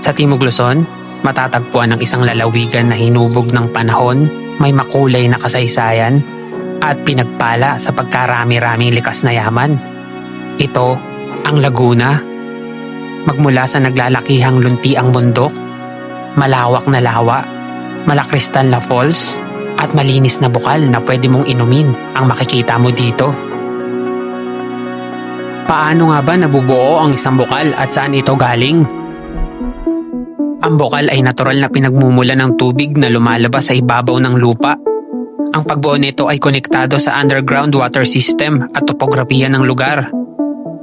Sa Timog Luzon, matatagpuan ang isang lalawigan na hinubog ng panahon, may makulay na kasaysayan, at pinagpala sa pagkarami-raming likas na yaman. Ito ang Laguna. Magmula sa naglalakihang luntiang bundok, malawak na lawa, malakristal na falls, at malinis na bukal na pwede mong inumin ang makikita mo dito. Paano nga ba nabubuo ang isang bukal at saan ito galing? Ang bukal ay natural na pinagmumula ng tubig na lumalabas sa ibabaw ng lupa. Ang pagbuo nito ay konektado sa underground water system at topografiya ng lugar.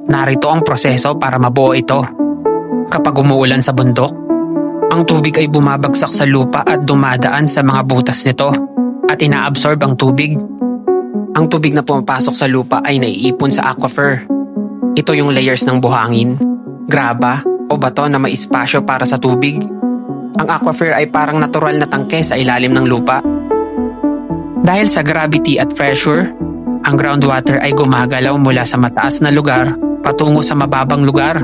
Narito ang proseso para mabuo ito. Kapag umuulan sa bundok, ang tubig ay bumabagsak sa lupa at dumadaan sa mga butas nito at inaabsorb ang tubig. Ang tubig na pumapasok sa lupa ay naiipon sa aquifer. Ito yung layers ng buhangin, graba o bato na may espasyo para sa tubig. Ang aquifer ay parang natural na tangke sa ilalim ng lupa. Dahil sa gravity at pressure, ang groundwater ay gumagalaw mula sa mataas na lugar patungo sa mababang lugar.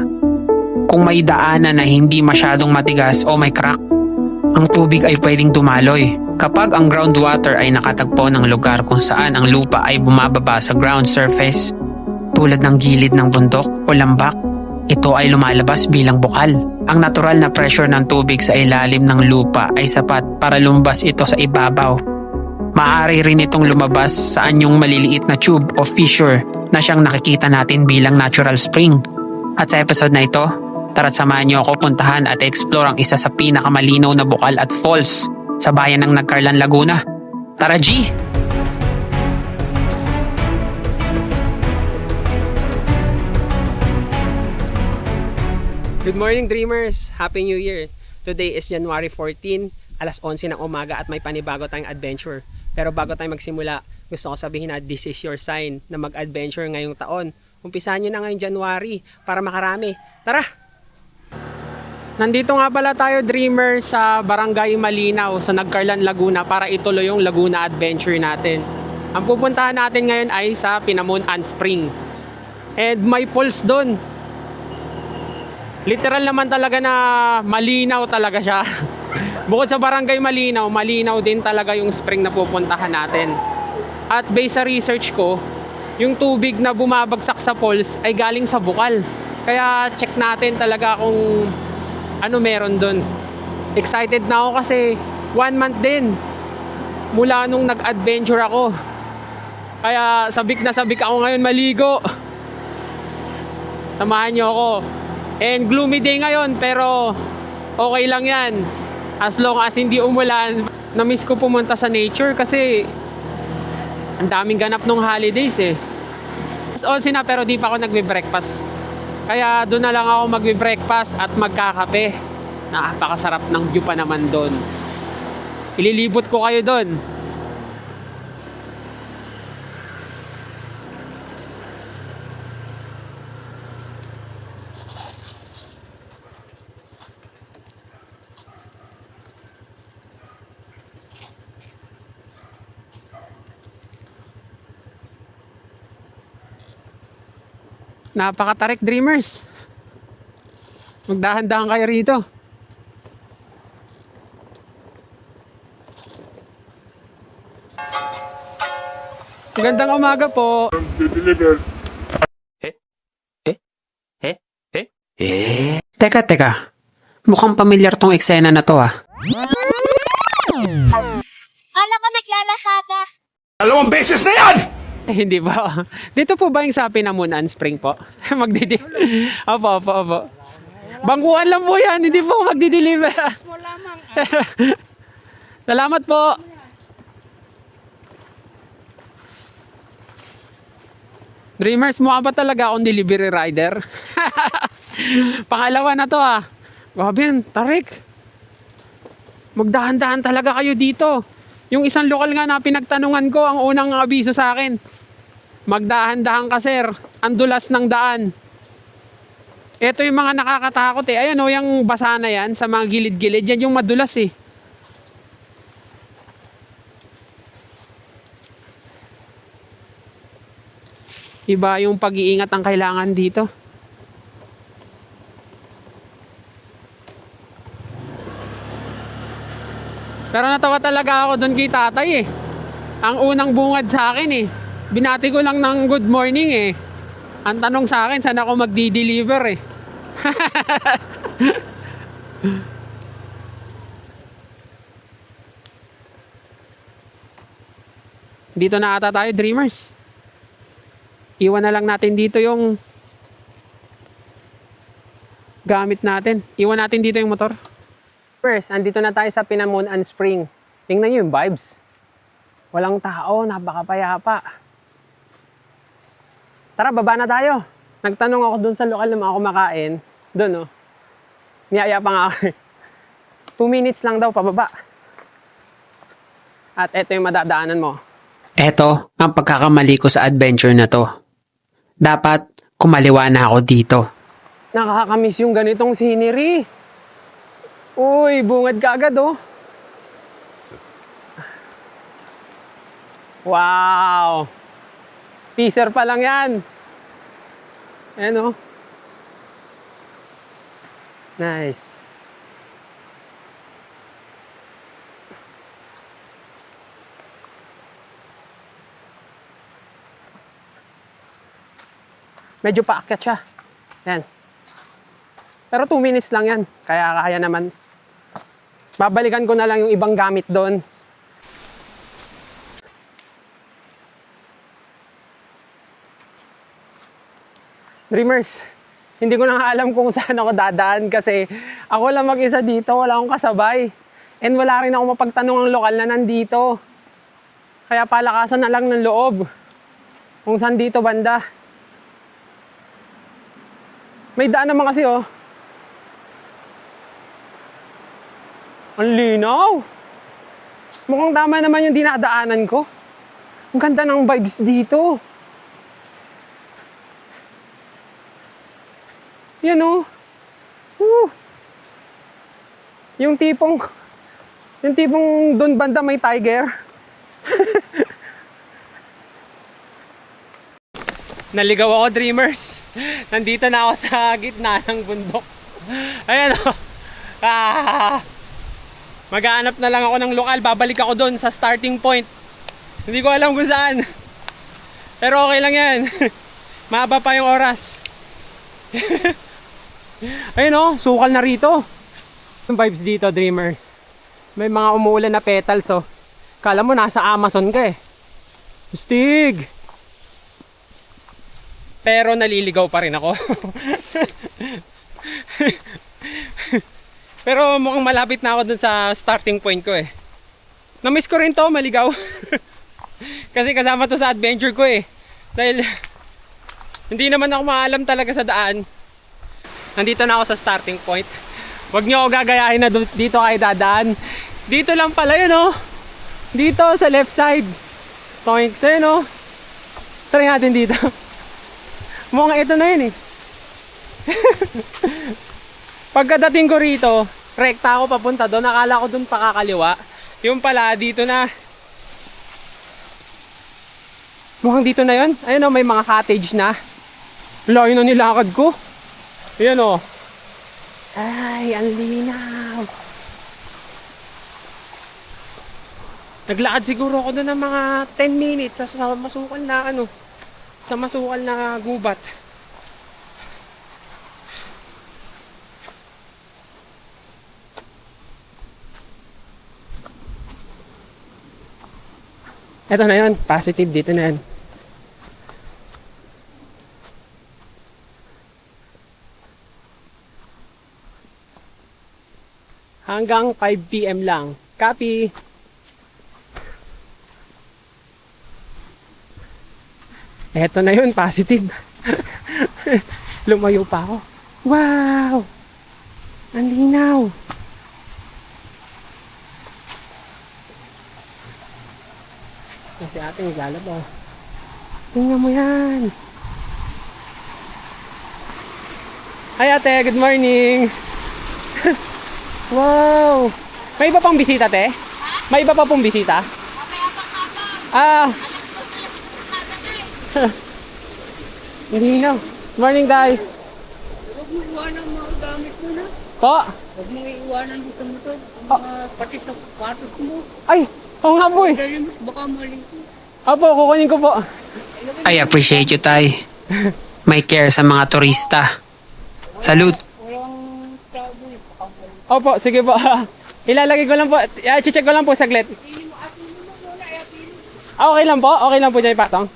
Kung may daanan na hindi masyadong matigas o may crack, ang tubig ay pwedeng dumaloy. Kapag ang groundwater ay nakatagpo ng lugar kung saan ang lupa ay bumababa sa ground surface, tulad ng gilid ng bundok o lambak, ito ay lumalabas bilang bukal. Ang natural na pressure ng tubig sa ilalim ng lupa ay sapat para lumabas ito sa ibabaw. Maaari rin itong lumabas sa anyong maliliit na tube o fissure na siyang nakikita natin bilang natural spring. At sa episode na ito, tara't samahan niyo ako puntahan at explore ang isa sa pinakamalinaw na bukal at falls sa bayan ng Nagcarlan, Laguna. Tara G! Good morning Dreamers! Happy New Year! Today is January 14, alas 11 ng umaga at may panibago tayong adventure. Pero bago tayo magsimula, gusto ko sabihin na this is your sign na mag-adventure ngayong taon. Umpisahan nyo na ngayong January para makarami. Tara! Nandito nga pala tayo Dreamers sa Barangay Malinaw sa Nagcarlan, Laguna para ituloy yung Laguna adventure natin. Ang pupuntahan natin ngayon ay sa Pinamunan Spring. And may falls doon. Literal naman talaga na malinaw talaga siya. Bukod sa barangay malinaw, malinaw din talaga yung spring na pupuntahan natin. At based sa research ko, yung tubig na bumabagsak sa falls ay galing sa bukal. Kaya check natin talaga kung ano meron dun. Excited na ako kasi 1 month din mula nung nag-adventure ako. Kaya sabik na sabik ako ngayon maligo. Samahan nyo ako. And gloomy day ngayon pero okay lang yan. As long as hindi umulan. Na-miss ko pumunta sa nature kasi ang daming ganap nung holidays eh. As 11 na pero di pa ako nagbe-breakfast. Kaya doon na lang ako magbe-breakfast at magkakape. Napakasarap ng view pa naman doon. Ililibot ko kayo doon. Napakatarik Dreamers. Magdahan-dahan kayo rito. Magandang umaga po. Teka. Mukhang pamilyar tong eksena na to ah. Alam ko naglalasada. 2 beses na yan! Hindi ba? Dito po ba yung sa Pinamunan Spring po? Magdidi. Opo. Bangkuan lang po yan. Hindi po magdi-deliver. Salamat po. Dreamers, mukha ba talaga akong delivery rider? Pangalawa na to ah. Grabe yan, tarik. Magdahan-dahan talaga kayo dito. Yung isang lokal nga na pinagtanungan ko, ang unang abiso sa akin, magdahan-dahan ka sir, ang dulas ng daan. Ito yung mga nakakatakot eh. Ayan o, yung basa na yan sa mga gilid-gilid, yan yung madulas eh. Iba yung pag-iingat ang kailangan dito. Pero natawa talaga ako doon kay tatay eh. Ang unang bungad sa akin eh. Binati ko lang ng good morning eh. Ang tanong sa akin, saan ako magdi-deliver eh. Dito na ata tayo, Dreamers. Iwan na lang natin dito yung gamit natin. Iwan natin dito yung motor. First, andito na tayo sa Pinamunan Spring. Tingnan nyo yung vibes. Walang tao, napakapayapa. Tara, baba na tayo. Nagtanong ako dun sa lokal na mga kumakain. Dun, oh. Niyaya pa nga ako. 2 minutes lang daw, pababa. At eto yung madadaanan mo. Eto ang pagkakamali ko sa adventure na to. Dapat kumaliwa na ako dito. Nakakamiss yung ganitong scenery. Uy, bungad ka agad, oh. Wow! Teaser pa lang yan. Ayan, oh. Nice. Medyo paakyat siya. Yan. Pero 2 minutes lang yan. Kaya naman. Babalikan ko na lang yung ibang gamit doon. Dreamers, hindi ko na nga alam kung saan ako dadaan kasi ako lang mag-isa dito, wala akong kasabay. And wala rin ako mapagtanong ang lokal na nandito. Kaya palakasan na lang ng loob. Kung saan dito banda. May daan naman kasi, oh. Ang linaw. Mukhang tama naman yung dinadaanan ko. Ang ganda ng vibes dito. Yan, oh. Woo. Yung tipong doon banda may tiger. Naligaw ako, Dreamers. Nandito na ako sa gitna ng bundok. Ayan, oh. Maghahanap na lang ako ng lokal. Babalik ako doon sa starting point. Hindi ko alam kung saan. Pero okay lang yan. Mahaba pa yung oras. Ayun, oh. Sukal na rito. Yung vibes dito, Dreamers. May mga umuulan na petals, oh. Kala mo nasa Amazon ka eh. Stig! Pero naliligaw pa rin ako. Pero mukhang malapit na ako dun sa starting point ko eh. Namiss ko rin to, maligaw. Kasi kasama to sa adventure ko eh. Dahil hindi naman ako maalam talaga sa daan. Nandito na ako sa starting point. Huwag nyo ako gagayahin na dito kayo dadaan. Dito lang pala yun, oh. Dito sa left side. Toinks, ayun, oh. Try natin dito. Mukhang ito na yun eh. Pagkadating ko rito, rekta ako papunta doon. Akala ko doon pakakaliwa. Yung pala, dito na. Mukhang dito na yun. Ayun, oh, may mga cottage na. Layo na nilakad ko. Ayun, oh. Ay, ang linaw. Naglakad siguro ako doon ng mga 10 minutes sa masukal na ano. Sa masukal na gubat. Eto na yun, positive dito na yan. Hanggang 5 PM lang. Copy! Eto na yun, positive. Lumayo pa ako. Wow! Ang linaw. Kasi ate naglalabaw. Tingnan mo yan. Hi ate, good morning. Wow! May iba pang bisita, te? May iba pa pong bisita? Mamaya pang hapon. Ah, Alas 2 na agad eh. hindi na. Morning, Day. Huwag mo buwan ng mga gamit mo na. Po? Huwag mong iiwanan dito mo to. Mga pati sa patos mo. Ay, oo nga po eh. Dali mo, baka maligo. Opo, kukunin ko po. I appreciate you, Tay. May care sa mga turista. Salute. Walang trouble. Baka maligo. Opo, sige po. Ilalagay ko lang po. I-check ko lang po saglit. Okay lang po? Okay lang po dyan ipatong?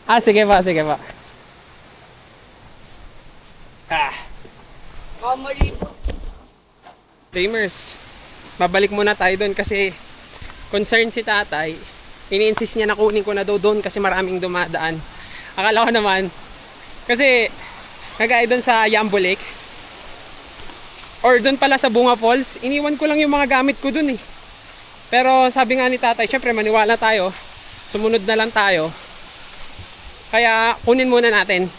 Ah, sige po, sige po. Baka maligo. Dreamers, babalik muna tayo doon kasi concerned si tatay. Ini-insist niya na kunin ko na daw doon kasi maraming dumadaan. Akala ko naman, kasi kagaya doon sa Yambo Lake, or doon pala sa Bunga Falls, iniwan ko lang yung mga gamit ko doon eh. Pero sabi nga ni tatay, syempre maniwala tayo, sumunod na lang tayo. Kaya kunin muna natin.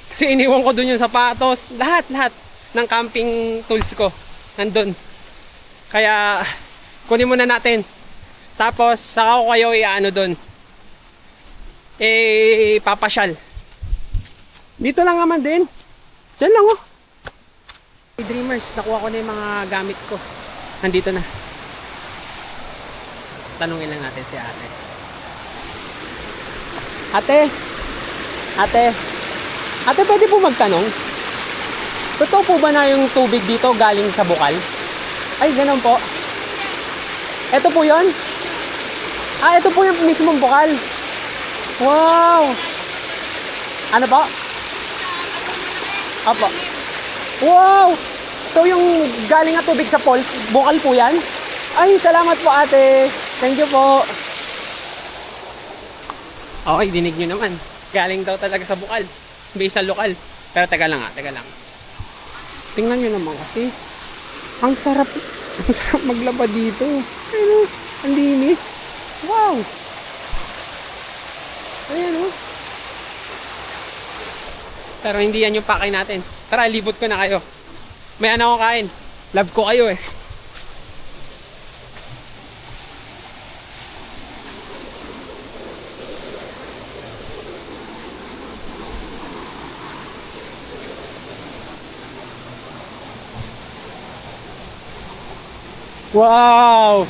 Kasi iniwan ko doon yung sapatos, lahat ng camping tools ko nandun. Kaya kunin muna natin. Tapos saka ko kayo i-ano doon. Papasyal. Dito lang naman din. Diyan lang oh. Dreamers, nakuha ko na yung mga gamit ko. Nandito na. Tanungin lang natin si ate. Ate, pwede po magtanong? Totoo po ba na yung tubig dito galing sa bukal? Ay, ganun po. Ito po yon? Ah, ito po yung mismong bukal. Wow! Ano po? Apo. Wow! So yung galing na tubig sa falls, bukal po yan? Ay, salamat po ate. Thank you po. Okay, dinig nyo naman. Galing daw talaga sa bukal. Based sa lokal. Pero teka lang. Tingnan nyo naman kasi. Ang sarap maglaba dito. Ayun, ang linis. Wow! Ayan oh. Pero hindi yan yung pakay natin. Tara, libot ko na kayo. May ano ako kain. Love ko kayo eh. Wow!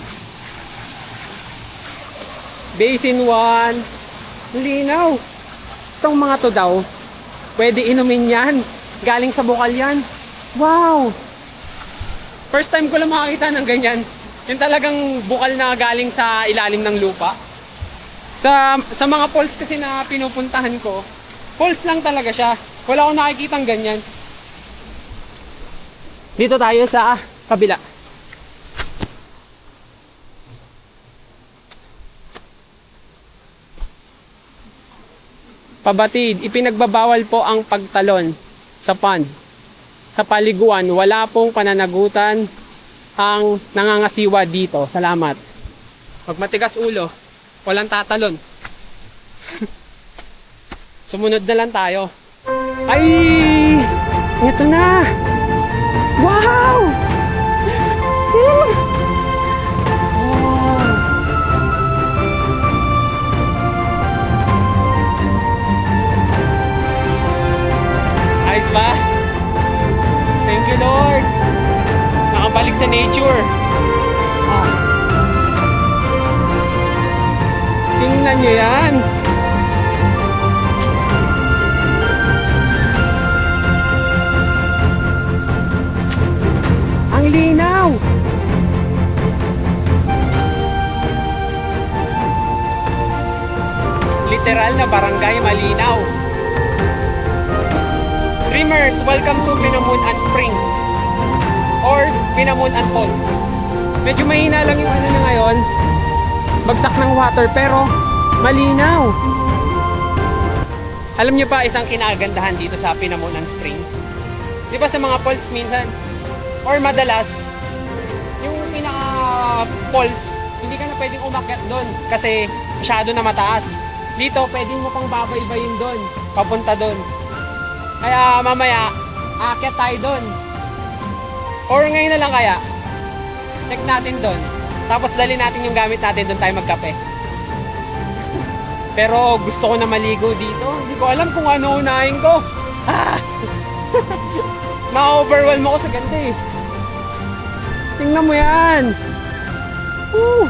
Basin 1. Linaw. Itong mga to daw, pwede inumin yan. Galing sa bukal yan. Wow! First time ko lang makakita ng ganyan. Yung talagang bukal na galing sa ilalim ng lupa. Sa mga falls kasi na pinupuntahan ko, falls lang talaga siya. Wala akong nakikitang ganyan. Dito tayo sa kabila. Pabatid, ipinagbabawal po ang pagtalon sa pond. Sa paliguan, wala pong pananagutan ang nangangasiwa dito. Salamat. Pag matigas ulo, walang tatalon. Sumunod na lang tayo. Ay! Ito na! Wow! Woo! Ayos ba? Thank you, Lord. Nakabalik sa nature. Tingnan nyo yan. Ang linaw. Literal na barangay malinaw. Dreamers, welcome to Pinamun and Spring or Pinamun and Pond. Medyo mahina lang yung ano na ngayon, bagsak ng water, pero malinaw. Alam nyo pa isang kinagandahan dito sa Pinamun and Spring? Di ba sa mga falls minsan, or madalas, yung pinaka falls, hindi ka na pwedeng umakyat doon kasi masyado na mataas. Dito, pwedeng mo pang babaybayin doon, papunta doon. Kaya mamaya, aakyat tayo doon. Or ngayon na lang kaya, check natin doon. Tapos dali natin yung gamit natin, doon tayo magkape. Pero gusto ko na maligo dito. Hindi ko alam kung ano unahin ko. Na-overwhelm ako sa ganda eh. Tingnan mo yan. Woo!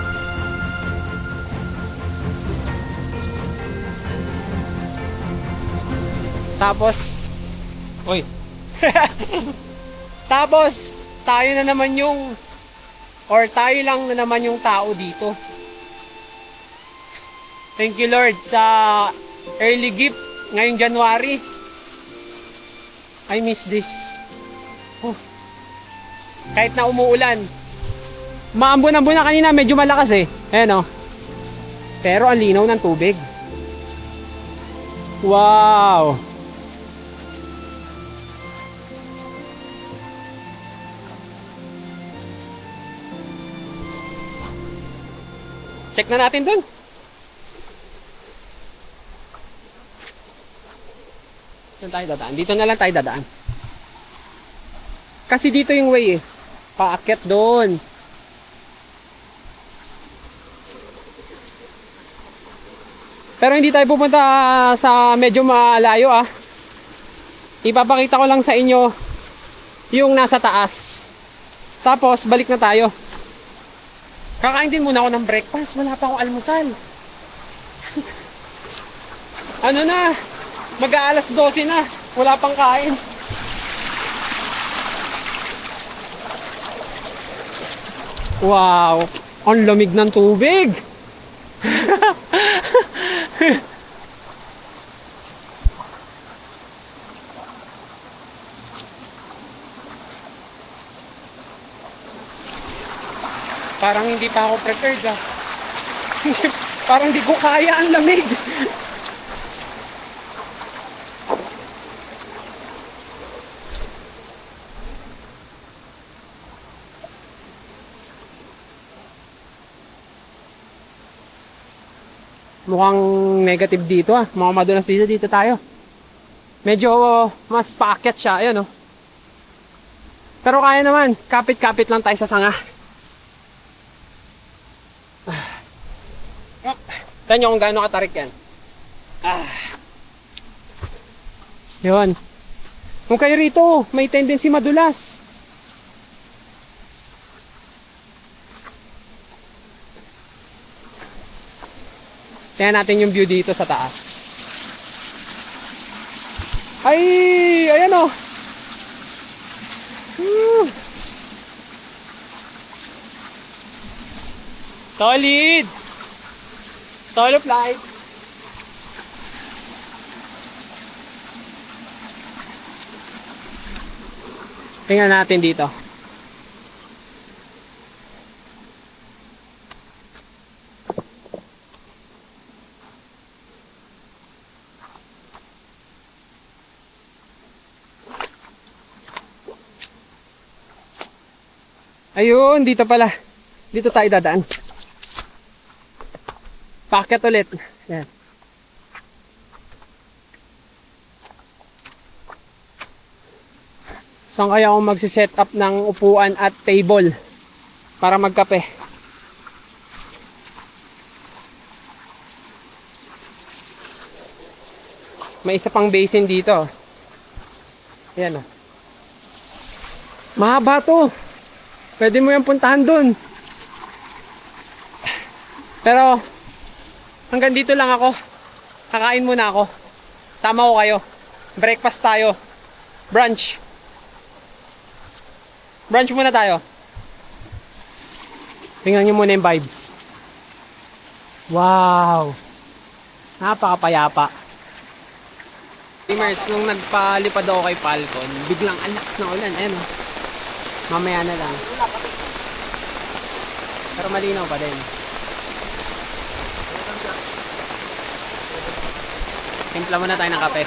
Tapos, oy. Tapos, tayo na naman yung, or tayo lang na naman yung tao dito. Thank you Lord sa early gift ngayong January. I miss this. Oh. Kahit na umuulan. Maambon-ambon na kanina, medyo malakas eh. Ayan oh. Pero ang linaw ng tubig. Wow! Check na natin dun. Saan tayo dadaan? Dito na lang tayo dadaan. Kasi dito yung way eh. Paakyat doon. Pero hindi tayo pupunta sa medyo malayo ah. Ipapakita ko lang sa inyo yung nasa taas. Tapos balik na tayo. Kakain din muna ako ng breakfast. Wala pa akong almusal. Ano na? Mag-aalas 12 na. Wala pang kain. Wow! Ang lamig ng tubig! Parang hindi pa ako prepared ah. Parang hindi ko kaya ang lamig. Mukhang negative dito ah. Mukhang madulas dito tayo. Medyo mas paakyat siya. Ayan oh. Pero kaya naman. Kapit-kapit lang tayo sa sanga. Tignan nyo kung gaano katarik yan. Yun. Kung kayo rito, may tendency madulas. Tingnan natin yung view dito sa taas. Ay! Ayan o! Solid! Solo flight! Tingnan natin dito. Ayun, dito pala. Dito tayo dadaan. Paakyat ulit. Yan. Saan kaya akong magsiset up ng upuan at table para magkape? May isa pang basin dito. Ayan o. Mahaba to. Pwede mo yung puntahan dun. Pero hanggang dito lang ako. Kakain muna ako. Sama ko kayo. Breakfast tayo. Brunch. Brunch muna tayo. Tingnan nyo muna yung vibes. Wow. Napakapayapa. Teamers, nung nagpalipad ako kay Falcon, biglang alakas na ulan. Ayan o. Mamaya na lang. Pero malinaw pa din. Timpla muna tayo ng kape.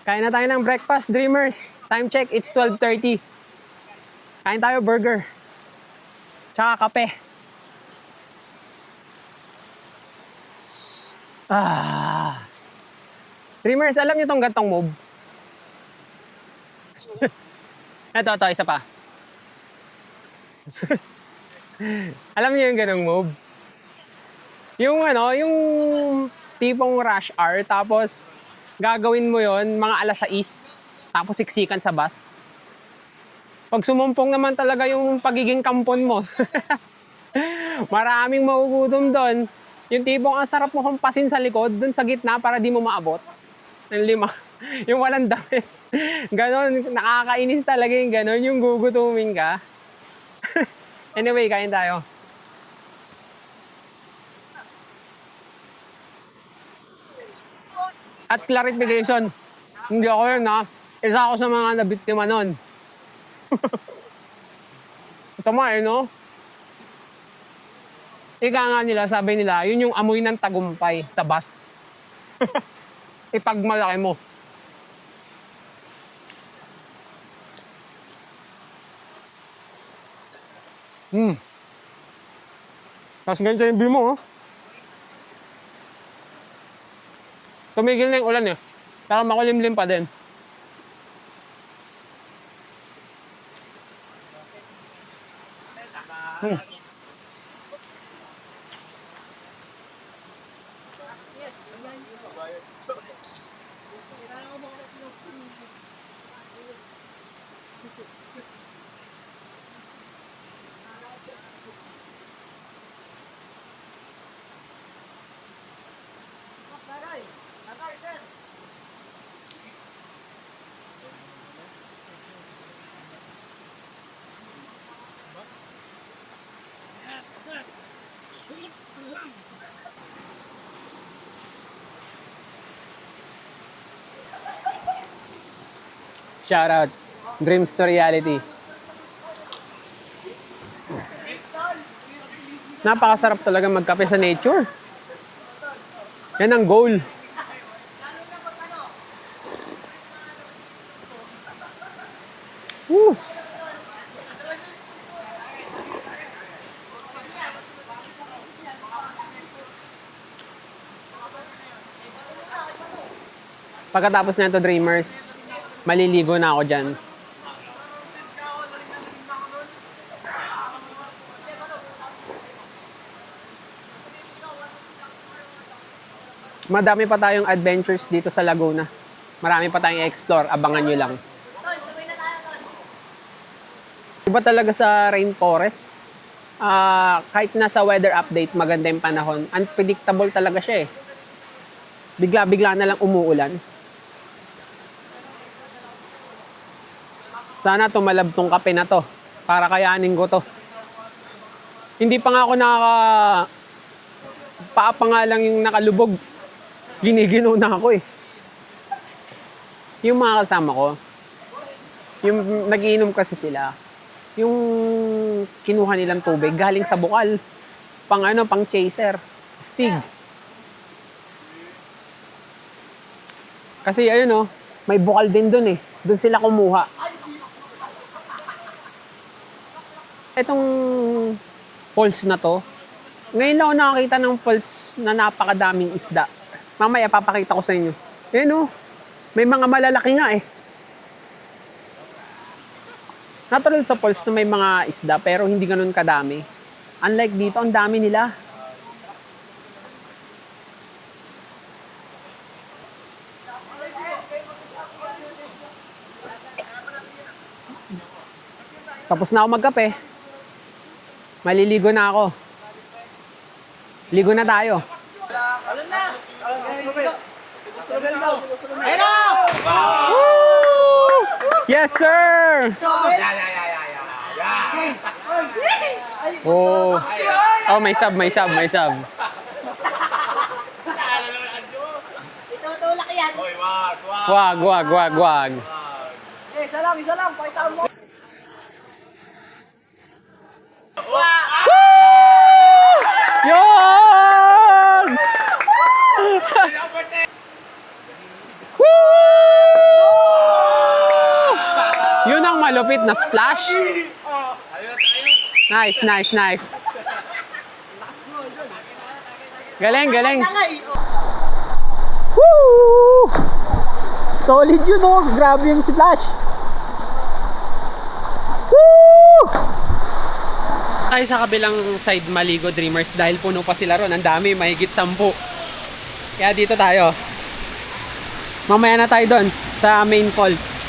Kain na tayo ng breakfast, Dreamers. Time check, it's 12:30. Kain tayo burger. Tsaka kape. Dreamers, alam niyo tong gantong move? Ito, isa pa. Alam niyo yung ganong move? Yung yung tipong rush hour, tapos gagawin mo yon mga alas 6, tapos siksikan sa bus. Pag sumumpong naman talaga yung pagiging kampon mo, maraming magugutom doon. Yung tipong ang sarap mo hampasin sa likod, doon sa gitna para di mo maabot. Ng 5. Yung walang damit. Ganon, nakakainis talaga yung ganon, yung gugutumin ka. Anyway, kain tayo. At clarification, hindi ako yun ha. Isa ako sa mga nabiktima nun. Tama no? Ika nga nila, sabi nila, yun yung amoy ng tagumpay sa bus. Ipagmalaki mo. Tapos ganito yung view mo, oh. Tumigil na yung ulan eh. Pero makulimlim pa din. Shout out. Dreams to reality. Napakasarap talaga magkape sa nature. Yan ang goal. Woo! Pagkatapos na ito, Dreamers, maliligo na ako dyan. Madami pa tayong adventures dito sa Laguna. Marami pa tayong i-explore. Abangan nyo lang. Iba talaga sa rainforest. Kahit nasa weather update, maganda yung panahon. Unpredictable talaga siya eh. Bigla-bigla na lang umuulan. Sana tumalab tong kape na to para kayanin ko to. Hindi pa nga ako paa pa nga lang yung nakalubog. Giniginaw na ako eh. Yung mga kasama ko, yung nagiinom kasi sila, yung kinuha nilang tubig galing sa bukal. Pang chaser. Stig. Kasi ayun may bukal din dun eh. Dun sila kumuha. Itong falls na to, ngayon lang ako nakakita ng falls na napakadaming isda. Mamaya papakita ko sa inyo. Ayan may mga malalaki nga eh. Natural sa falls na may mga isda pero hindi ganun kadami. Unlike dito, ang dami nila. Tapos na ako magkape. Maliligo na ako. Ligo na tayo. Yes, sir! Oh, may sub. Itutulak yan. Wag. Isa lang, pakita mo. Yun! Woo! malupit na splash. Nice, nice, nice. Galing, galing. Woo! Solid yun, oh. Grabe yung splash. Woo! Tayo sa kabilang side Maligo Dreamers dahil puno pa sila ron. Ang dami, mahigit 10. Kaya dito tayo. Mamaya na tayo doon sa main falls.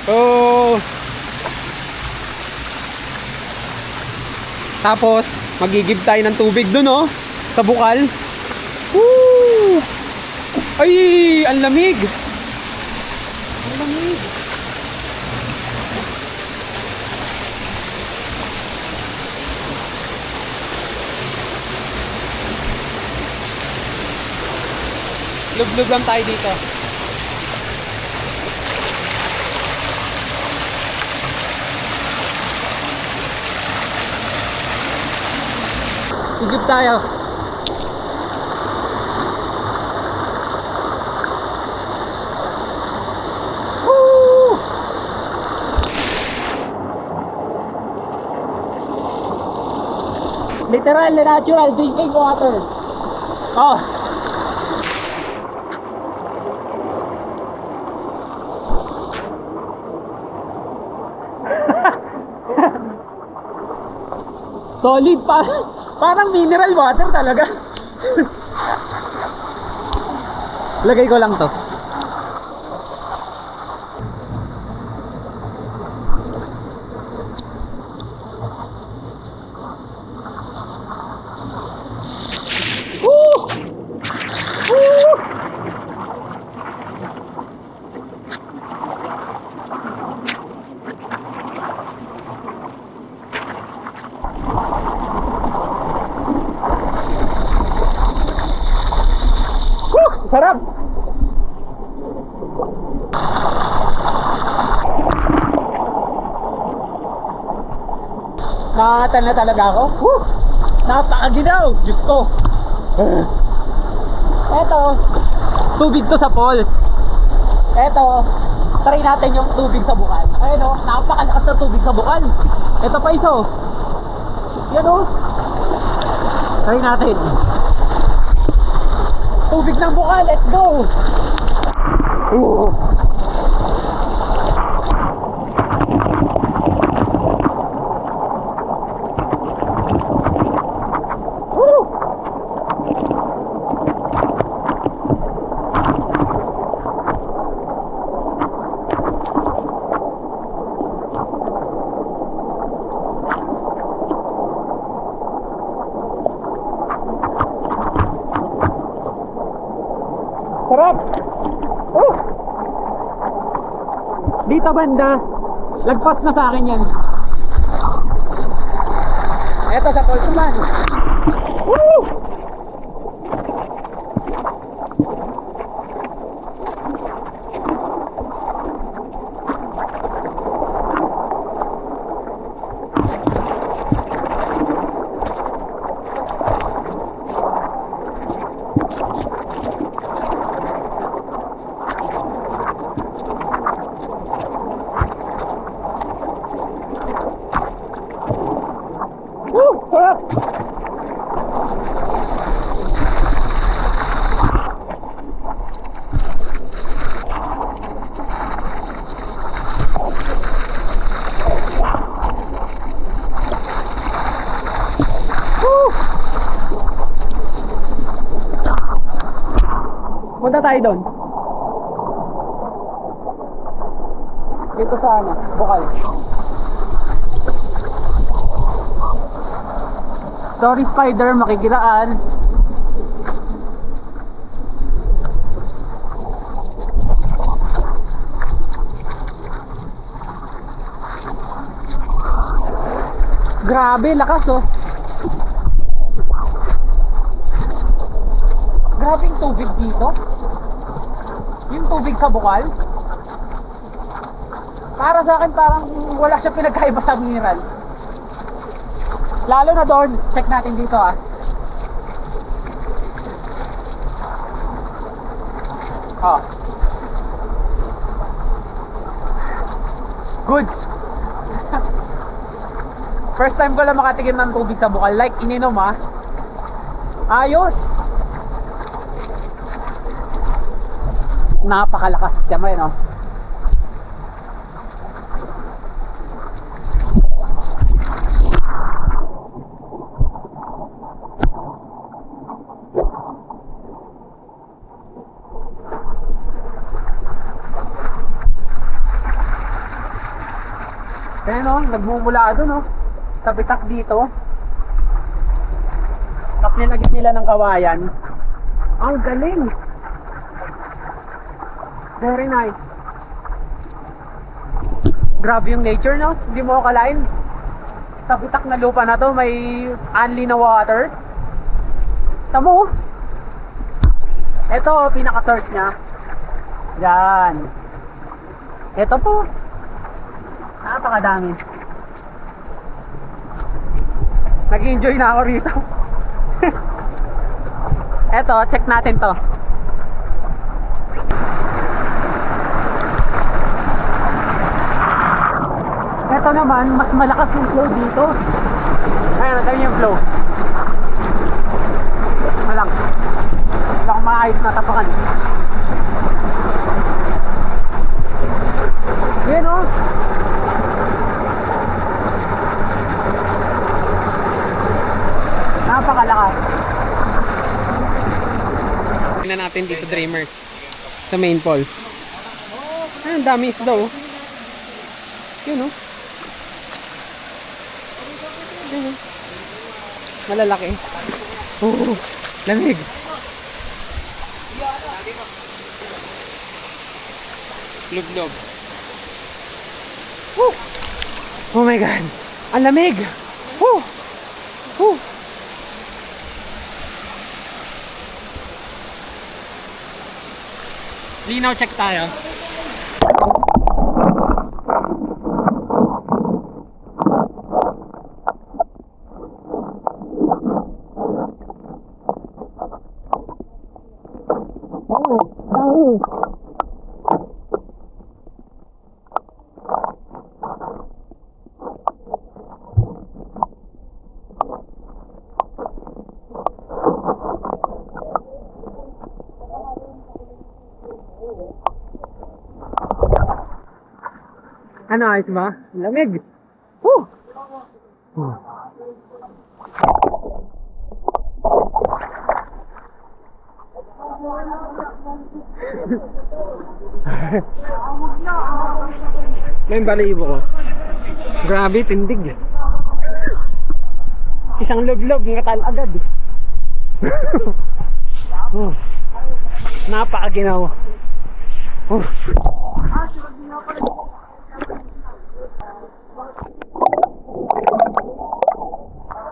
Oh. Tapos, magigib tayo ng tubig doon, oh. Sa bukal. Woo! Ay, ang lamig. Ang lamig. Lub-lub lang tayo dito. Higit tayo. Woo! Literal na natural drinking water. Oh. Solid pa. Parang mineral water talaga. Lagay ko lang to. Woo! Woo! Sarap! Nakakatan na talaga ako. Woo! Napakaginaw! Diyos ko! Eto, tubig to sa falls. Eto, try natin yung tubig sa bukal. Ayun o, napakalakas na tubig sa bukal. Eto pa isa o. Yan o. Try natin. Tubig ng bukal, let's go! Ooh. Woo! Sarap! Dito banda, lagpas na sa akin yan. Eto sa falls naman. Woo! Sarap! Punta tayo doon. Dito sa ano, bukal. Sorry spider, makikitaan. Grabe, lakas oh. Grabing tubig dito. Yung tubig sa bukal. Para sa akin parang wala siya pinagkaiba sa mineral. Lalo na doon, check natin dito ah. Oh. Goods. First time ko lang makatikim ng tubig sa bukal. Like, ininom ah. Ayos. Napakalakas. Diyan mo yun, no? Kaya no, nagmumula doon no. Sa bitak dito. Tapos nilagyan nila ng kawayan. Ang galing. Very nice. Grabe yung nature no. Hindi mo akalain. Sa bitak na lupa na to may unli na water. Tamo. Ito pinaka-source niya. Yan. Ito po. Napakadami. Nag-enjoy na ako rito. Eto, check natin to. Eto naman, mas malakas yung flow dito. Ayan, ganyan yung flow. Walang maayos na tapakan. Yan o. Napakalakas. Tingnan natin dito, Dreamers. Sa main falls. Ay, ang dami isda oh. Yun oh. Yun oh. Malalaki. Oh, lamig. Luglog. Woo! Oh my God! Ang lamig! Woo! Woo! Linaw check tayo. Ano, ayos ba? Lamig! Woo! May balibo ko. Grabe, tindig. Isang lublob, ngatal agad. Napakaginaw.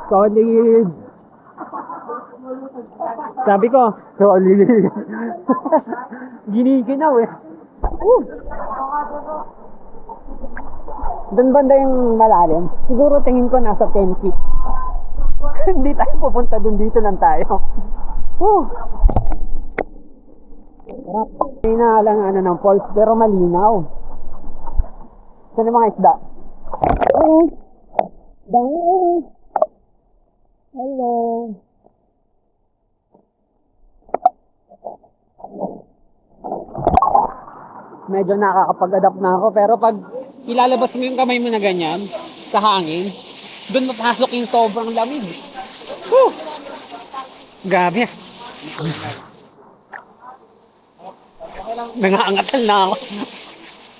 Solid. Sabi ko, solid. Giniginaw eh. Doon banda yung malalim. Siguro tingin ko nasa 10 feet. Hindi tayo pupunta doon, dito lang tayo. Sarap. May lang ano ng falls pero malinaw. Saan yung mga isda? Hello. Hello. Medyo nakakapag-adapt na ako pero pag ilalabas mo yung kamay mo na ganyan sa hangin, doon mapasok yung sobrang lamig. Woo! Grabe. Nangaangatal na ako.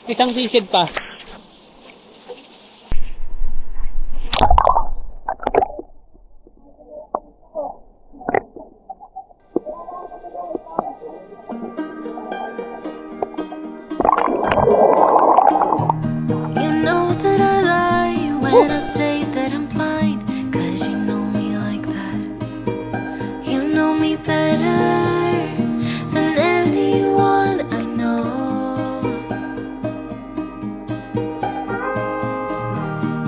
Isang sisid pa. You know that I lie when I say that I'm fine, 'cause you know me like that. You know me better than anyone I know.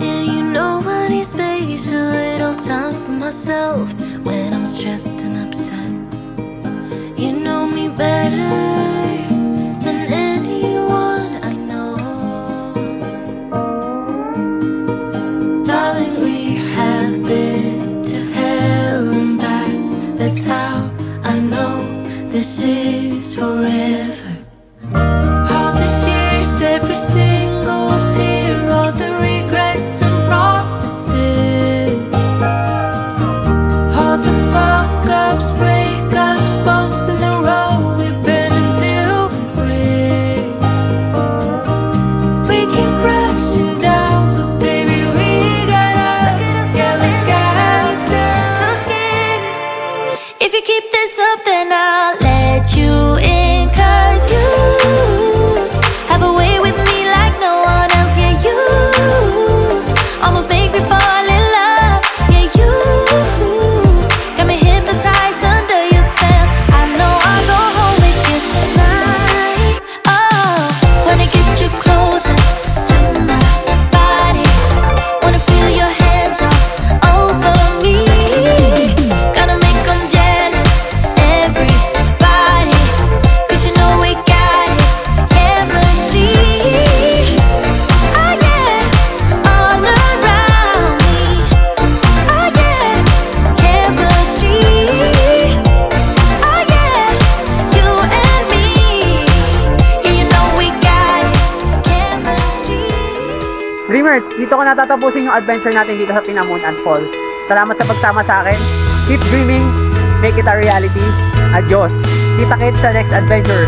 Yeah, you know I need space, a little time for myself when I'm stressed and upset. You know me better than anyone I know. promises forever. All the years, every single tear, all the regrets and promises, all the fuck ups, breakups, bumps in the road. We've been until we break. We keep crashing down, but baby we got up. Yeah, look at us now. If you keep this up, then I'll let you in, 'cause you have a way with me like no one else. Yeah, you almost make me fall in love. Yeah, you got me hypnotized under your spell. I know I'll go home with you tonight. Oh, wanna get you closer to my body, wanna feel your hands all over me. Gonna make 'em jealous, everybody, 'cause you know we got it, chemistry. I get all around me. I get chemistry. I get you and me. Yeah, you know we got it, chemistry. Dreamers, dito ko natatapusin yung adventure natin dito sa Pinamuntan Falls. Salamat sa pagsama sa akin. Keep dreaming, make it a reality. Adios. Kita-kits sa next adventure.